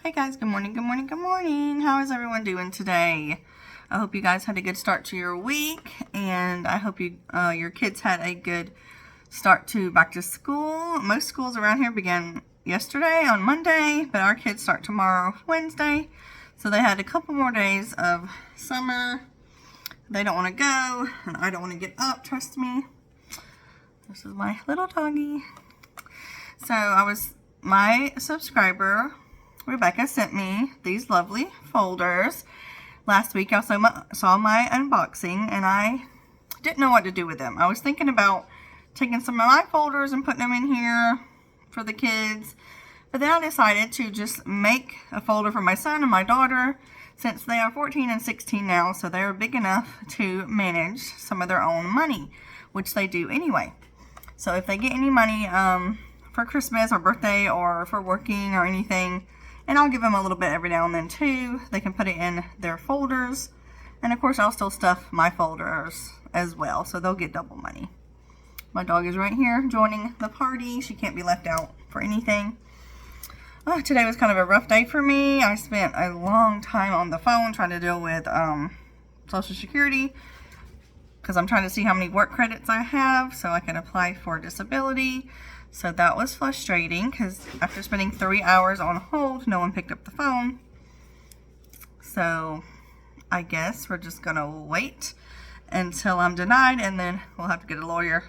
Hey guys, good morning, good morning, good morning. How is everyone doing today? I hope you guys had a good start to your week, and I hope your kids had a good start to back to school. Most schools around here began yesterday on Monday, but our kids start tomorrow, Wednesday. So they had a couple more days of summer. They don't want to go, and I don't want to get up, trust me. This is my little doggy. So my subscriber Rebecca sent me these lovely folders. Last week I saw my unboxing and I didn't know what to do with them. I was thinking about taking some of my folders and putting them in here for the kids. But then I decided to just make a folder for my son and my daughter, since they are 14 and 16 now, so they're big enough to manage some of their own money, which they do anyway. So if they get any money for Christmas or birthday or for working or anything, and I'll give them a little bit every now and then too, they can put it in their folders. And of course I'll still stuff my folders as well, so they'll get double money. My dog is right here joining the party. She can't be left out for anything. Today was kind of a rough day for me. I spent a long time on the phone trying to deal with Social Security, because I'm trying to see how many work credits I have so I can apply for disability. So that was frustrating, because after spending 3 hours on hold, no one picked up the phone. So I guess we're just going to wait until I'm denied, and then we'll have to get a lawyer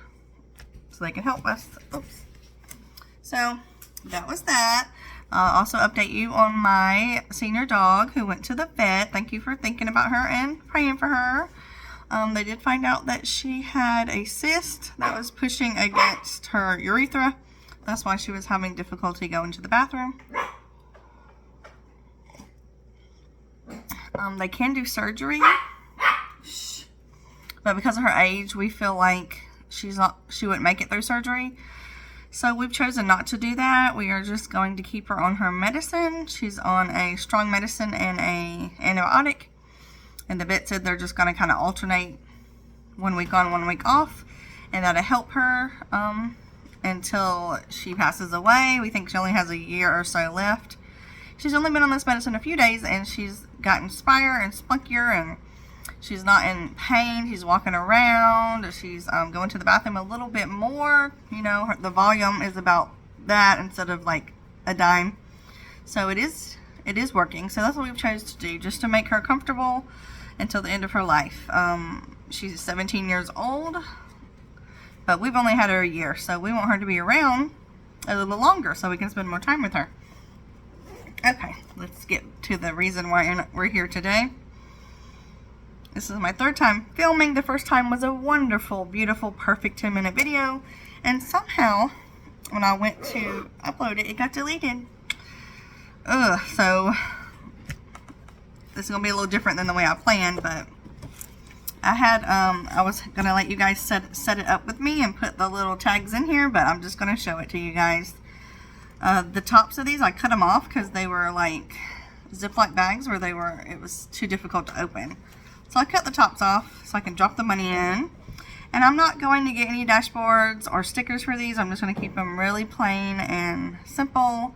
so they can help us. Oops. So that was that. Also update you on my senior dog who went to the vet. Thank you for thinking about her and praying for her. They did find out that she had a cyst that was pushing against her urethra. That's why she was having difficulty going to the bathroom. They can do surgery, but because of her age, we feel like she wouldn't make it through surgery. So we've chosen not to do that. We are just going to keep her on her medicine. She's on a strong medicine and an antibiotic. And the vet said they're just going to kind of alternate 1 week on, 1 week off. And that'll help her until she passes away. We think she only has a year or so left. She's only been on this medicine a few days, and she's gotten spire and spunkier, and she's not in pain. She's walking around. She's going to the bathroom a little bit more. You know, the volume is about that instead of like a dime. So it is working. So that's what we've chosen to do, just to make her comfortable until the end of her life. She's 17 years old, but we've only had her a year, so we want her to be around a little longer so we can spend more time with her. Okay, let's get to the reason why we're here today. This is my third time filming. The first time was a wonderful, beautiful, perfect 10-minute video, and somehow when I went to upload it, it got deleted. So this is gonna be a little different than the way I planned, but I was gonna let you guys set it up with me and put the little tags in here, but I'm just gonna show it to you guys. The tops of these, I cut them off because they were like Ziploc bags where it was too difficult to open. So I cut the tops off so I can drop the money in. And I'm not going to get any dashboards or stickers for these. I'm just going to keep them really plain and simple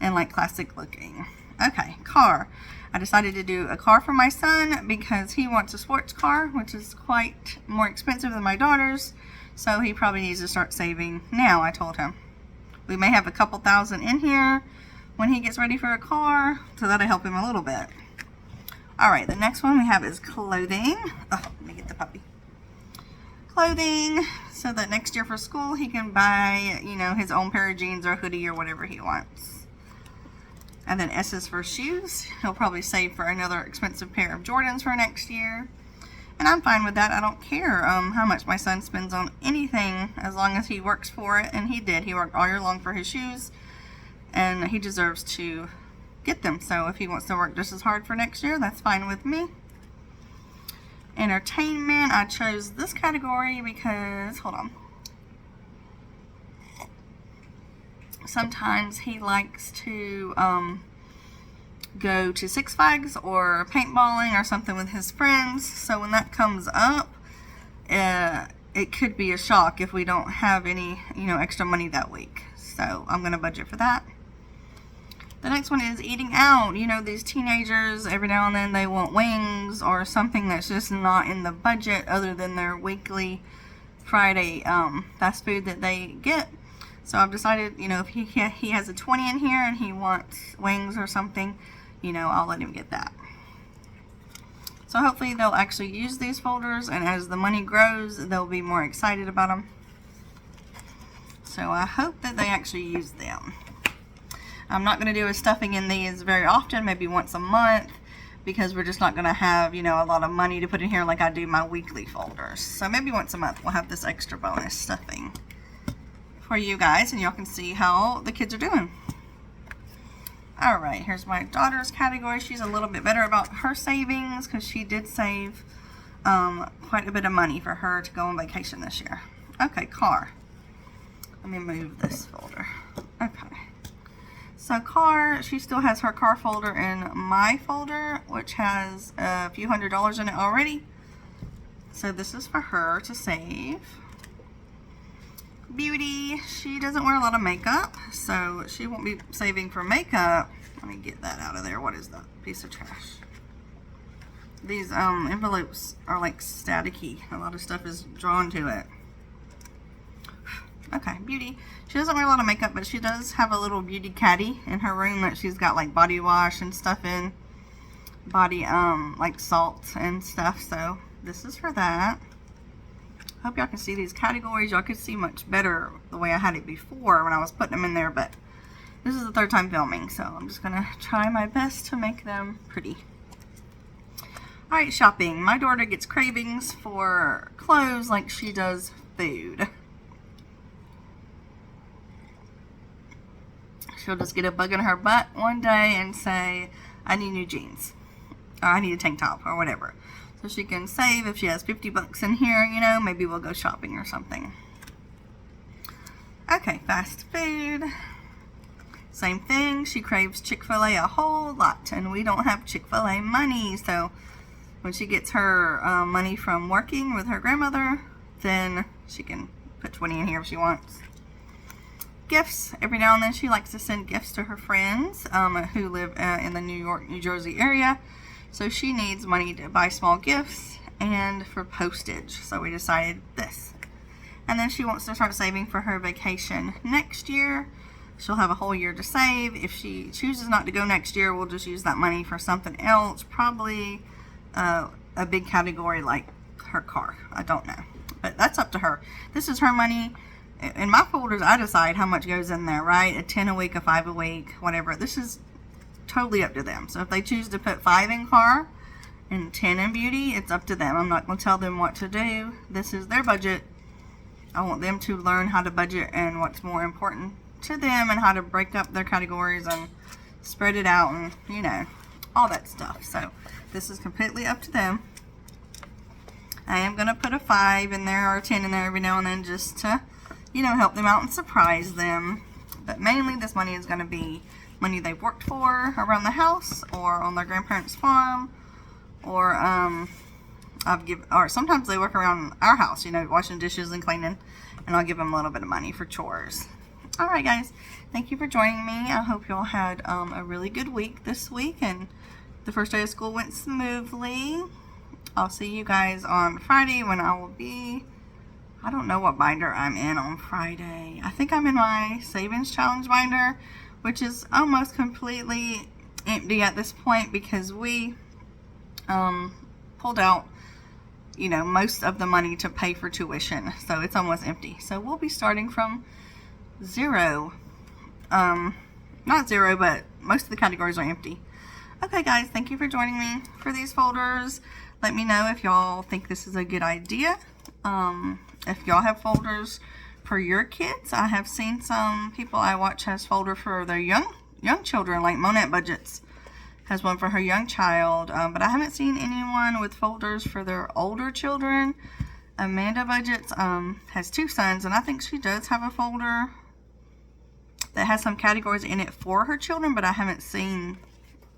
and like classic looking. Okay, car. I decided to do a car for my son because he wants a sports car, which is quite more expensive than my daughter's. So he probably needs to start saving now, I told him. We may have a couple thousand in here when he gets ready for a car, so that'll help him a little bit. Alright, the next one we have is clothing. Oh, let me get the puppy. Clothing, so that next year for school he can buy, you know, his own pair of jeans or hoodie or whatever he wants. And then S is for shoes. He'll probably save for another expensive pair of Jordans for next year. And I'm fine with that. I don't care how much my son spends on anything as long as he works for it. And he did. He worked all year long for his shoes. And he deserves to get them. So if he wants to work just as hard for next year, that's fine with me. Entertainment. I chose this category because, hold on. Sometimes he likes to go to Six Flags or paintballing or something with his friends. So when that comes up, it could be a shock if we don't have any, extra money that week. So I'm going to budget for that. The next one is eating out. You know, these teenagers, every now and then they want wings or something that's just not in the budget other than their weekly Friday fast food that they get. So I've decided, you know, if he has a 20 in here and he wants wings or something, you know, I'll let him get that. So hopefully they'll actually use these folders, and as the money grows, they'll be more excited about them. So I hope that they actually use them. I'm not going to do a stuffing in these very often, maybe once a month, because we're just not going to have, you know, a lot of money to put in here like I do my weekly folders. So maybe once a month we'll have this extra bonus stuffing for you guys, and y'all can see how the kids are doing. Alright, here's my daughter's category. She's a little bit better about her savings because she did save quite a bit of money for her to go on vacation this year. Okay, car. Let me move this folder. Okay. So car, she still has her car folder in my folder, which has a few $100s in it already. So this is for her to save. Beauty, she doesn't wear a lot of makeup, so she won't be saving for makeup. Let me get that out of there. What is that piece of trash? These envelopes are like staticky. A lot of stuff is drawn to it. Okay, beauty. She doesn't wear a lot of makeup, but she does have a little beauty caddy in her room that she's got like body wash and stuff in. Body, like salt and stuff. So this is for that. Hope y'all can see these categories. Y'all could see much better the way I had it before when I was putting them in there, but this is the third time filming, so I'm just gonna try my best to make them pretty. Alright, shopping. My daughter gets cravings for clothes like she does food. She'll just get a bug in her butt one day and say, I need new jeans, or I need a tank top, or whatever. So she can save if she has 50 bucks in here, you know, maybe we'll go shopping or something. Okay, fast food. Same thing, she craves Chick-fil-A a whole lot, and we don't have Chick-fil-A money, so when she gets her money from working with her grandmother, then she can put 20 in here if she wants. Gifts. Every now and then she likes to send gifts to her friends who live in the New York, New Jersey area. So she needs money to buy small gifts and for postage. So we decided this. And then she wants to start saving for her vacation next year. She'll have a whole year to save. If she chooses not to go next year, we'll just use that money for something else. Probably a big category like her car. I don't know. But that's up to her. This is her money. In my folders, I decide how much goes in there, right? A 10 a week, a 5 a week, whatever. This is totally up to them. So if they choose to put 5 in car and 10 in beauty, it's up to them. I'm not going to tell them what to do. This is their budget. I want them to learn how to budget and what's more important to them and how to break up their categories and spread it out and, you know, all that stuff. So this is completely up to them. I am going to put a 5 in there or a 10 in there every now and then just to, you know, help them out and surprise them. But mainly this money is going to be money they've worked for around the house or on their grandparents' farm, or or sometimes they work around our house, you know, washing dishes and cleaning, and I'll give them a little bit of money for chores. Alright guys, thank you for joining me. I hope y'all had a really good week this week and the first day of school went smoothly. I'll see you guys on Friday when I will be, I don't know what binder I'm in on Friday. I think I'm in my Savings Challenge binder, which is almost completely empty at this point because we pulled out, you know, most of the money to pay for tuition. So it's almost empty. So we'll be starting from zero. Not zero, but most of the categories are empty. Okay guys, thank you for joining me for these folders. Let me know if y'all think this is a good idea. If y'all have folders for your kids. I have seen some people I watch has folder for their young children, like Monette Budgets has one for her young child, but I haven't seen anyone with folders for their older children. Amanda Budgets has 2 sons, and I think she does have a folder that has some categories in it for her children, but I haven't seen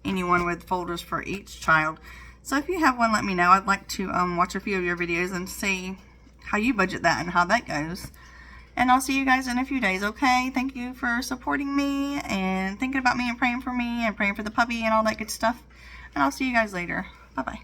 anyone with folders for each child. So if you have one, let me know. I'd like to watch a few of your videos and see how you budget that and how that goes. And I'll see you guys in a few days, okay? Thank you for supporting me and thinking about me and praying for me and praying for the puppy and all that good stuff. And I'll see you guys later. Bye-bye.